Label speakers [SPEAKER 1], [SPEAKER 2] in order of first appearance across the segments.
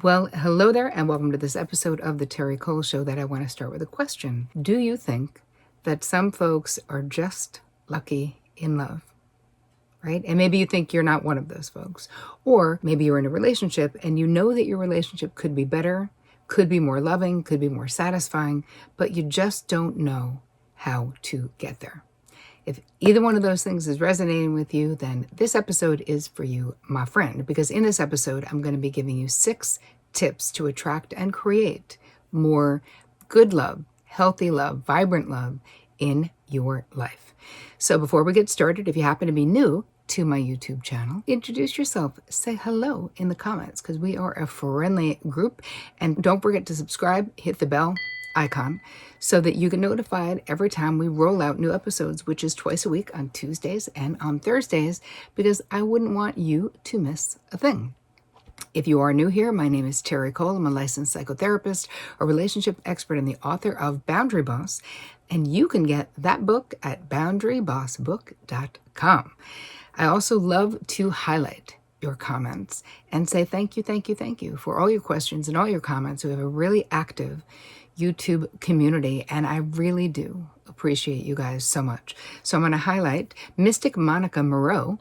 [SPEAKER 1] Well, hello there, and welcome to this episode of the Terri Cole Show that I want to start with a question. Do you think that some folks are just lucky in love? Right? And maybe you think you're not one of those folks. Or maybe you're in a relationship and you know that your relationship could be better, could be more loving, could be more satisfying, but you just don't know how to get there. If either one of those things is resonating with you, then this episode is for you, my friend, because in this episode, I'm going to be giving you 6 tips to attract and create more good love, healthy love, vibrant love in your life. So before we get started, if you happen to be new to my YouTube channel, introduce yourself, say hello in the comments, because we are a friendly group. And don't forget to subscribe, hit the bell icon so that you get notified every time we roll out new episodes, which is twice a week on Tuesdays and on Thursdays, because I wouldn't want you to miss a thing. If you are new here, my name is Terri Cole. I'm a licensed psychotherapist, a relationship expert, and the author of Boundary Boss. And you can get that book at boundarybossbook.com. I also love to highlight your comments and say thank you for all your questions and all your comments. We have a really active YouTube community, and I really do appreciate you guys so much. So I'm going to highlight Mystic Monica Moreau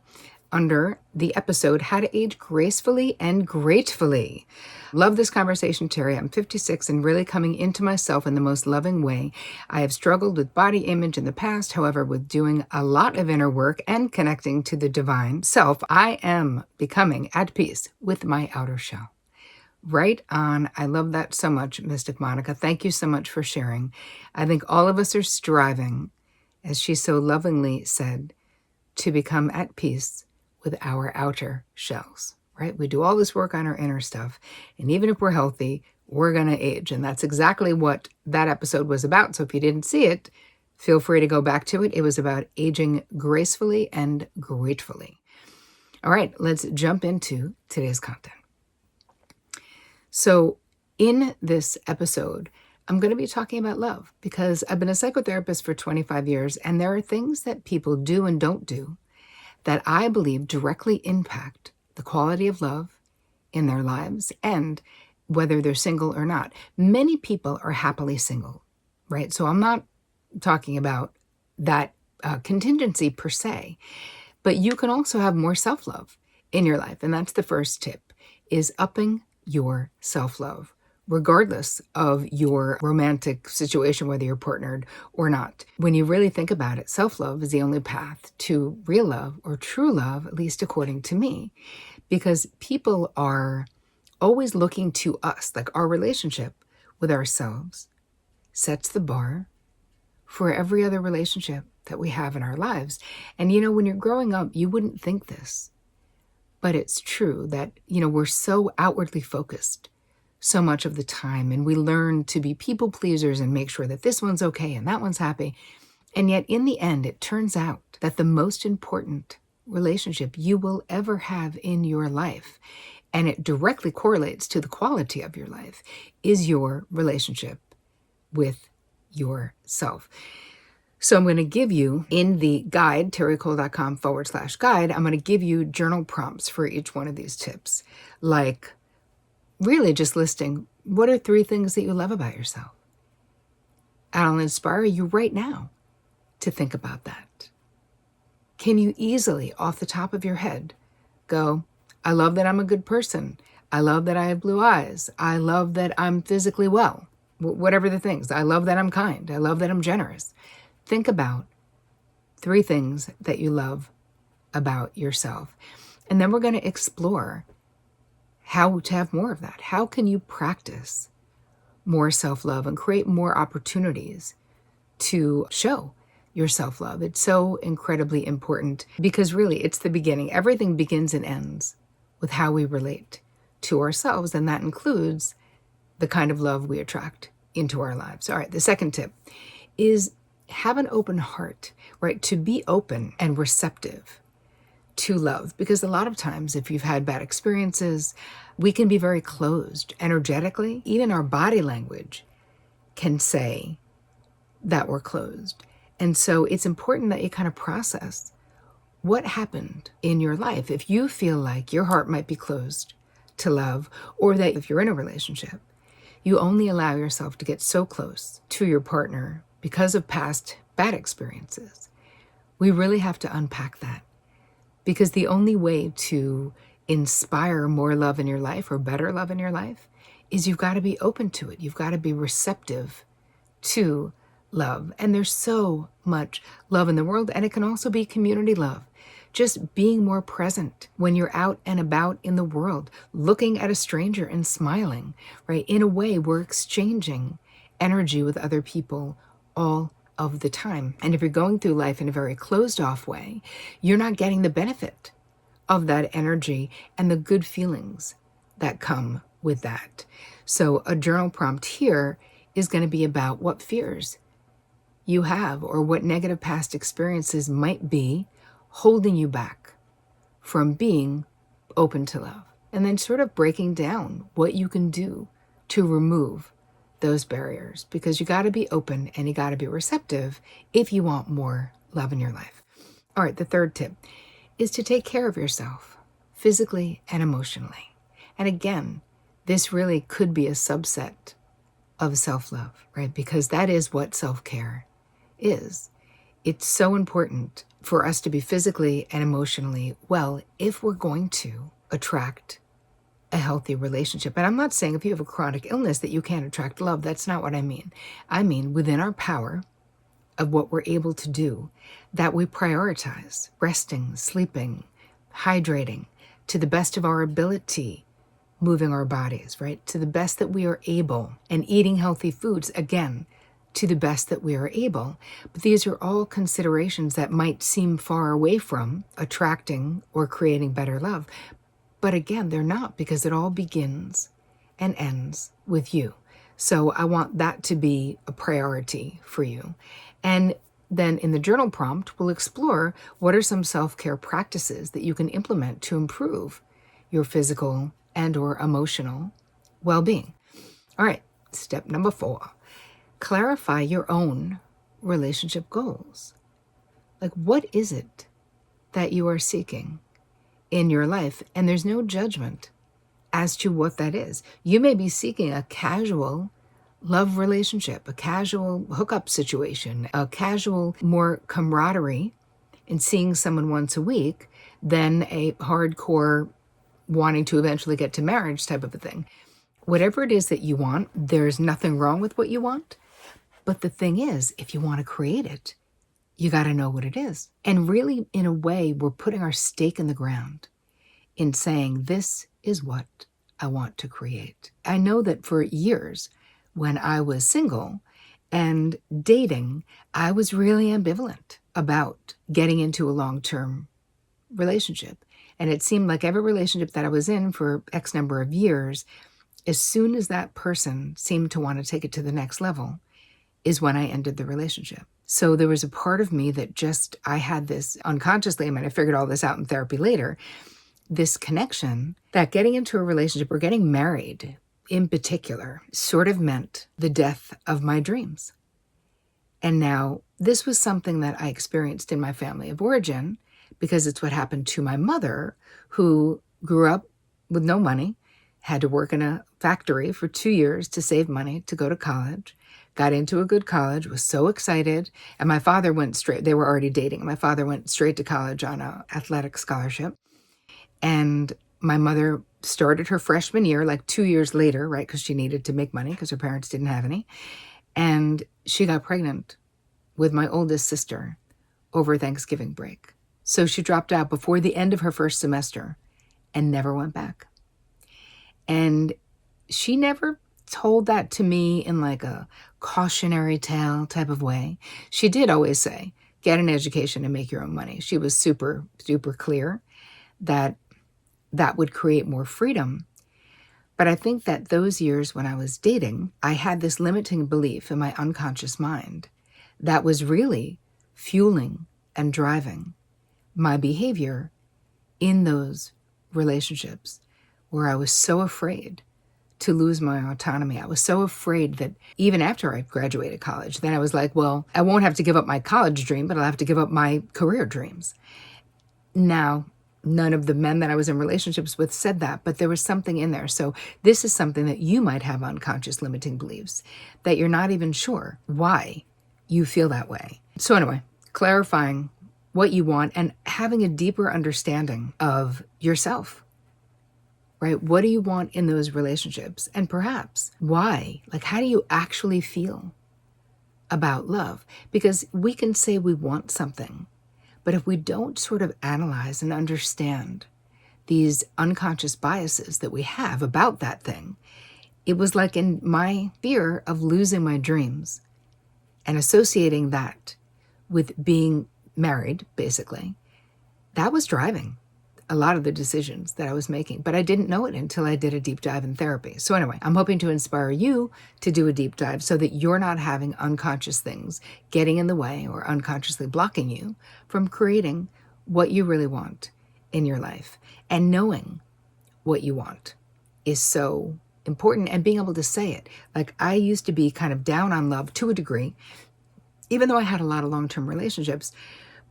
[SPEAKER 1] under the episode, How to Age Gracefully and Gratefully. Love this conversation, Terri. I'm 56 and really coming into myself in the most loving way. I have struggled with body image in the past. However, with doing a lot of inner work and connecting to the divine self, I am becoming at peace with my outer shell. Right on. I love that so much, Mystic Monica. Thank you so much for sharing. I think all of us are striving, as she so lovingly said, to become at peace with our outer shells, right? We do all this work on our inner stuff, and even if we're healthy, we're going to age. And that's exactly what that episode was about. So if you didn't see it, feel free to go back to it. It was about aging gracefully and gratefully. All right, let's jump into today's content. So in this episode, I'm going to be talking about love because I've been a psychotherapist for 25 years, and there are things that people do and don't do that I believe directly impact the quality of love in their lives and whether they're single or not. Many people are happily single, right? So I'm not talking about that contingency per se, but you can also have more self-love in your life. And that's the first tip, is upping your self-love, regardless of your romantic situation, whether you're partnered or not. When you really think about it, self-love is the only path to real love or true love, at least according to me, because people are always looking to us, like our relationship with ourselves sets the bar for every other relationship that we have in our lives. And when you're growing up, you wouldn't think this, but it's true that, we're so outwardly focused so much of the time, and we learn to be people pleasers and make sure that this one's okay and that one's happy. And yet in the end, it turns out that the most important relationship you will ever have in your life, and it directly correlates to the quality of your life, is your relationship with yourself. So I'm going to give you in the guide, terricole.com/guide, I'm going to give you journal prompts for each one of these tips. Like really just listing, what are 3 things that you love about yourself? I'll inspire you right now to think about that. Can you easily, off the top of your head, go, I love that I'm a good person. I love that I have blue eyes. I love that I'm physically well. Whatever the things. I love that I'm kind. I love that I'm generous. Think about 3 things that you love about yourself. And then we're going to explore how to have more of that. How can you practice more self-love and create more opportunities to show your self-love? It's so incredibly important because really it's the beginning. Everything begins and ends with how we relate to ourselves, and that includes the kind of love we attract into our lives. All right, the second tip is have an open heart, right? To be open and receptive to love, because a lot of times if you've had bad experiences, we can be very closed energetically. Even our body language can say that we're closed. And so it's important that you kind of process what happened in your life. If you feel like your heart might be closed to love, or that if you're in a relationship, you only allow yourself to get so close to your partner because of past bad experiences. We really have to unpack that, because the only way to inspire more love in your life or better love in your life is you've got to be open to it. You've got to be receptive to love. And there's so much love in the world, and it can also be community love. Just being more present when you're out and about in the world, looking at a stranger and smiling, right? In a way, we're exchanging energy with other people all of the time. And if you're going through life in a very closed off way, you're not getting the benefit of that energy and the good feelings that come with that. So a journal prompt here is going to be about what fears you have or what negative past experiences might be holding you back from being open to love. And then sort of breaking down what you can do to remove those barriers, because you got to be open and you got to be receptive if you want more love in your life. All right, the third tip is to take care of yourself physically and emotionally. And again, this really could be a subset of self-love, right? Because that is what self-care is. It's so important for us to be physically and emotionally well if we're going to attract a healthy relationship. And I'm not saying if you have a chronic illness that you can't attract love. That's not what I mean. I mean within our power of what we're able to do, that we prioritize resting, sleeping, hydrating to the best of our ability, moving our bodies, right? To the best that we are able, and eating healthy foods, again, to the best that we are able. But these are all considerations that might seem far away from attracting or creating better love. But again, they're not, because it all begins and ends with you. So I want that to be a priority for you. And then in the journal prompt, we'll explore what are some self-care practices that you can implement to improve your physical and or emotional well-being. All right, step number 4, clarify your own relationship goals. Like, what is it that you are seeking in your life? And there's no judgment as to what that is. You may be seeking a casual love relationship, a casual hookup situation, a casual more camaraderie in seeing someone once a week than a hardcore wanting to eventually get to marriage type of a thing. Whatever it is that you want, there's nothing wrong with what you want. But the thing is, if you want to create it, you got to know what it is. And really, in a way, we're putting our stake in the ground in saying, this is what I want to create. I know that for years, when I was single and dating, I was really ambivalent about getting into a long-term relationship. And it seemed like every relationship that I was in for X number of years, as soon as that person seemed to want to take it to the next level, is when I ended the relationship. So there was a part of me that I had this unconsciously, I mean, I figured all this out in therapy later, this connection that getting into a relationship or getting married in particular sort of meant the death of my dreams. And now this was something that I experienced in my family of origin, because it's what happened to my mother, who grew up with no money, had to work in a factory for 2 years to save money to go to college, got into a good college, was so excited. And my father went straight, they were already dating. My father went straight to college on an athletic scholarship. And my mother started her freshman year, like 2 years later, right? Because she needed to make money because her parents didn't have any. And she got pregnant with my oldest sister over Thanksgiving break. So she dropped out before the end of her first semester and never went back. And she never told that to me in like a cautionary tale type of way. She did always say, get an education and make your own money. She was super, super clear that that would create more freedom. But I think that those years when I was dating, I had this limiting belief in my unconscious mind that was really fueling and driving my behavior in those relationships, where I was so afraid to lose my autonomy. I was so afraid that even after I graduated college, then I was like, well, I won't have to give up my college dream, but I'll have to give up my career dreams. Now, None of the men that I was in relationships with said that, but there was something in there. So this is something that you might have unconscious limiting beliefs that you're not even sure why you feel that way. So anyway, clarifying what you want and having a deeper understanding of yourself, right? What do you want in those relationships? And perhaps why? Like, how do you actually feel about love? Because we can say we want something, but if we don't sort of analyze and understand these unconscious biases that we have about that thing, it was like in my fear of losing my dreams and associating that with being married, basically, that was driving a lot of the decisions that I was making, but I didn't know it until I did a deep dive in therapy. So anyway, I'm hoping to inspire you to do a deep dive so that you're not having unconscious things getting in the way or unconsciously blocking you from creating what you really want in your life. And knowing what you want is so important, and being able to say it. Like, I used to be kind of down on love to a degree, even though I had a lot of long-term relationships,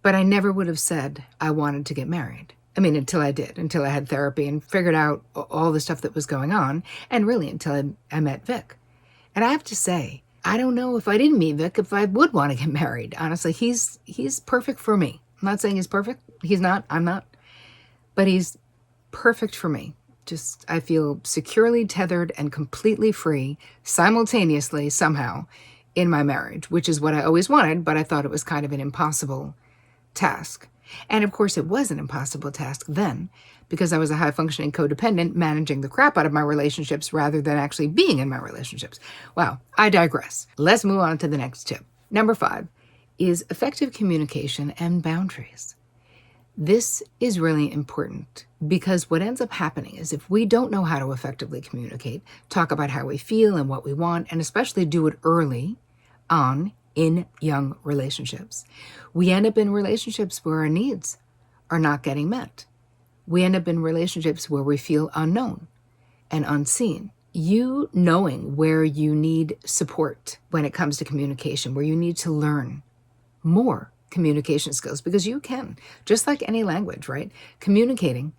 [SPEAKER 1] but I never would have said I wanted to get married. I mean, until I did, until I had therapy and figured out all the stuff that was going on, and really until I met Vic. And I have to say, I don't know if I didn't meet Vic, if I would want to get married. Honestly, he's perfect for me. I'm not saying he's perfect. He's not. I'm not. But he's perfect for me. Just, I feel securely tethered and completely free simultaneously somehow in my marriage, which is what I always wanted, but I thought it was kind of an impossible task. And of course, it was an impossible task then, because I was a high-functioning codependent managing the crap out of my relationships rather than actually being in my relationships. Wow, I digress. Let's move on to the next tip. Number 5 is effective communication and boundaries. This is really important because what ends up happening is if we don't know how to effectively communicate, talk about how we feel and what we want, and especially do it early on in young relationships, we end up in relationships where our needs are not getting met. We end up in relationships where we feel unknown and unseen. You knowing where you need support when it comes to communication, where you need to learn more communication skills, because you can, just like any language, right? Communicating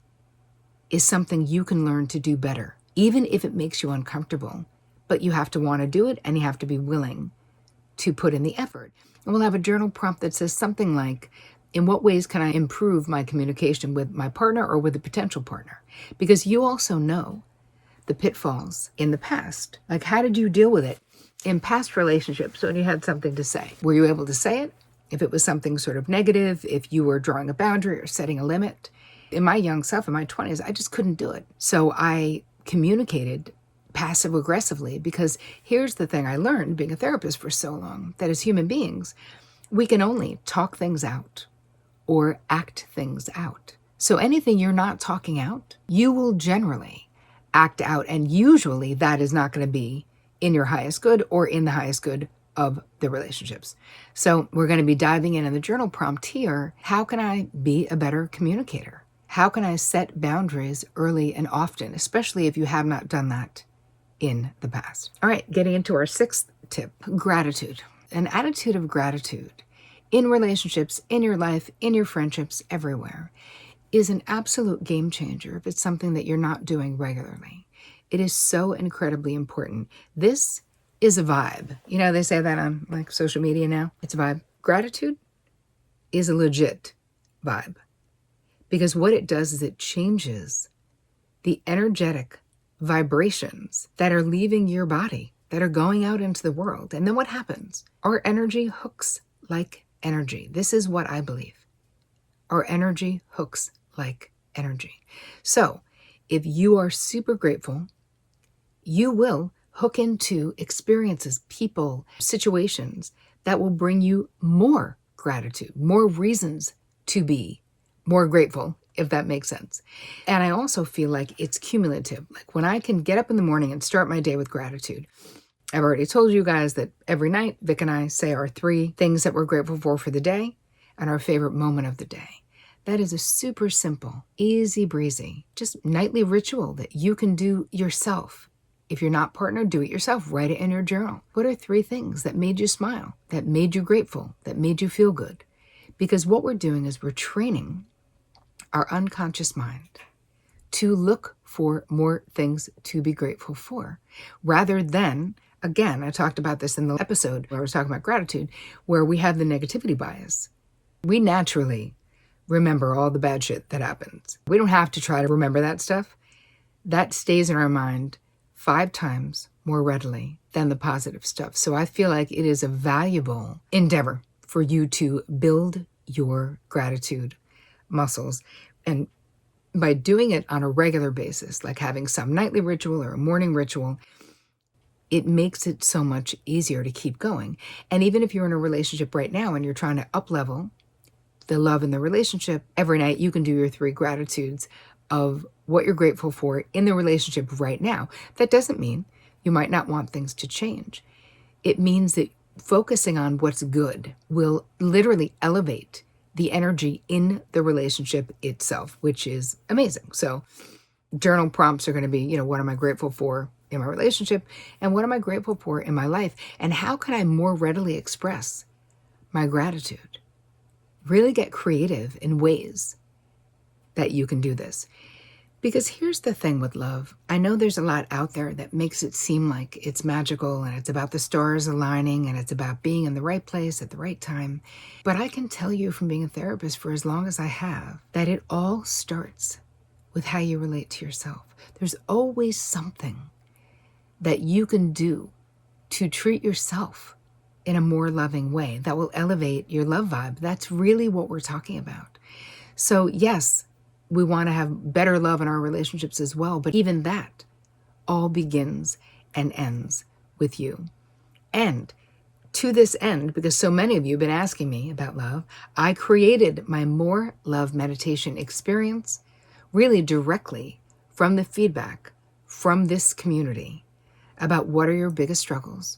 [SPEAKER 1] is something you can learn to do better, even if it makes you uncomfortable, but you have to want to do it and you have to be willing to put in the effort. And we'll have a journal prompt that says something like, in what ways can I improve my communication with my partner or with a potential partner? Because you also know the pitfalls in the past. Like, how did you deal with it in past relationships when you had something to say? Were you able to say it? If it was something sort of negative, if you were drawing a boundary or setting a limit? In my young self, in my 20s, I just couldn't do it. So I communicated passive aggressively, because here's the thing I learned being a therapist for so long, that as human beings, we can only talk things out or act things out. So anything you're not talking out, you will generally act out. And usually that is not going to be in your highest good or in the highest good of the relationships. So we're going to be diving in the journal prompt here. How can I be a better communicator? How can I set boundaries early and often, especially if you have not done that in the past? All right, getting into our 6th tip, gratitude. An attitude of gratitude in relationships, in your life, in your friendships, everywhere, is an absolute game changer if it's something that you're not doing regularly. It is so incredibly important. This is a vibe. You know, they say that on like social media now. It's a vibe. Gratitude is a legit vibe, because what it does is it changes the energetic vibrations that are leaving your body, that are going out into the world. And then what happens? Our energy hooks like energy. This is what I believe. Our energy hooks like energy. So if you are super grateful, you will hook into experiences, people, situations that will bring you more gratitude, more reasons to be more grateful, if that makes sense. And I also feel like it's cumulative. Like when I can get up in the morning and start my day with gratitude. I've already told you guys that every night, Vic and I say our 3 things that we're grateful for the day and our favorite moment of the day. That is a super simple, easy breezy, just nightly ritual that you can do yourself. If you're not partnered, do it yourself. Write it in your journal. What are 3 things that made you smile, that made you grateful, that made you feel good? Because what we're doing is we're training our unconscious mind to look for more things to be grateful for, rather than, again, I talked about this in the episode where I was talking about gratitude, where we have the negativity bias. We naturally remember all the bad shit that happens. We don't have to try to remember that stuff. That stays in our mind 5 times more readily than the positive stuff. So I feel like it is a valuable endeavor for you to build your gratitude muscles. And by doing it on a regular basis, like having some nightly ritual or a morning ritual, it makes it so much easier to keep going. And even if you're in a relationship right now and you're trying to up-level the love in the relationship, every night you can do your 3 gratitudes of what you're grateful for in the relationship right now. That doesn't mean you might not want things to change. It means that focusing on what's good will literally elevate the energy in the relationship itself, which is amazing. So journal prompts are going to be, what am I grateful for in my relationship? And what am I grateful for in my life? And how can I more readily express my gratitude? Really get creative in ways that you can do this. Because here's the thing with love. I know there's a lot out there that makes it seem like it's magical and it's about the stars aligning and it's about being in the right place at the right time. But I can tell you from being a therapist for as long as I have that it all starts with how you relate to yourself. There's always something that you can do to treat yourself in a more loving way that will elevate your love vibe. That's really what we're talking about. So yes, we want to have better love in our relationships as well. But even that all begins and ends with you. And to this end, because so many of you have been asking me about love, I created my More Love meditation experience really directly from the feedback from this community about what are your biggest struggles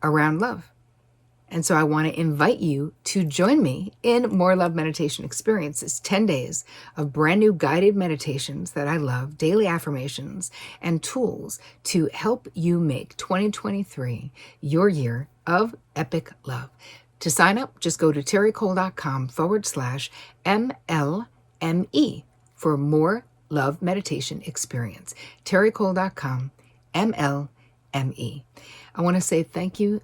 [SPEAKER 1] around love. And so I want to invite you to join me in More Love Meditation Experience. It's 10 days of brand new guided meditations that I love, daily affirmations, and tools to help you make 2023 your year of epic love. To sign up, just go to terricole.com/MLME for More Love Meditation Experience. terricole.com/MLME. I want to say thank you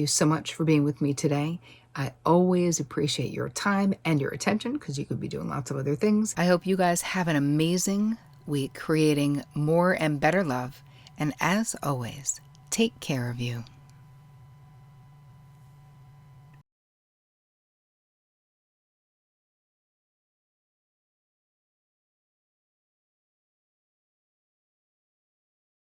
[SPEAKER 1] so much for being with me today. I always appreciate your time and your attention because you could be doing lots of other things. I hope you guys have an amazing week creating more and better love. And as always, take care of you.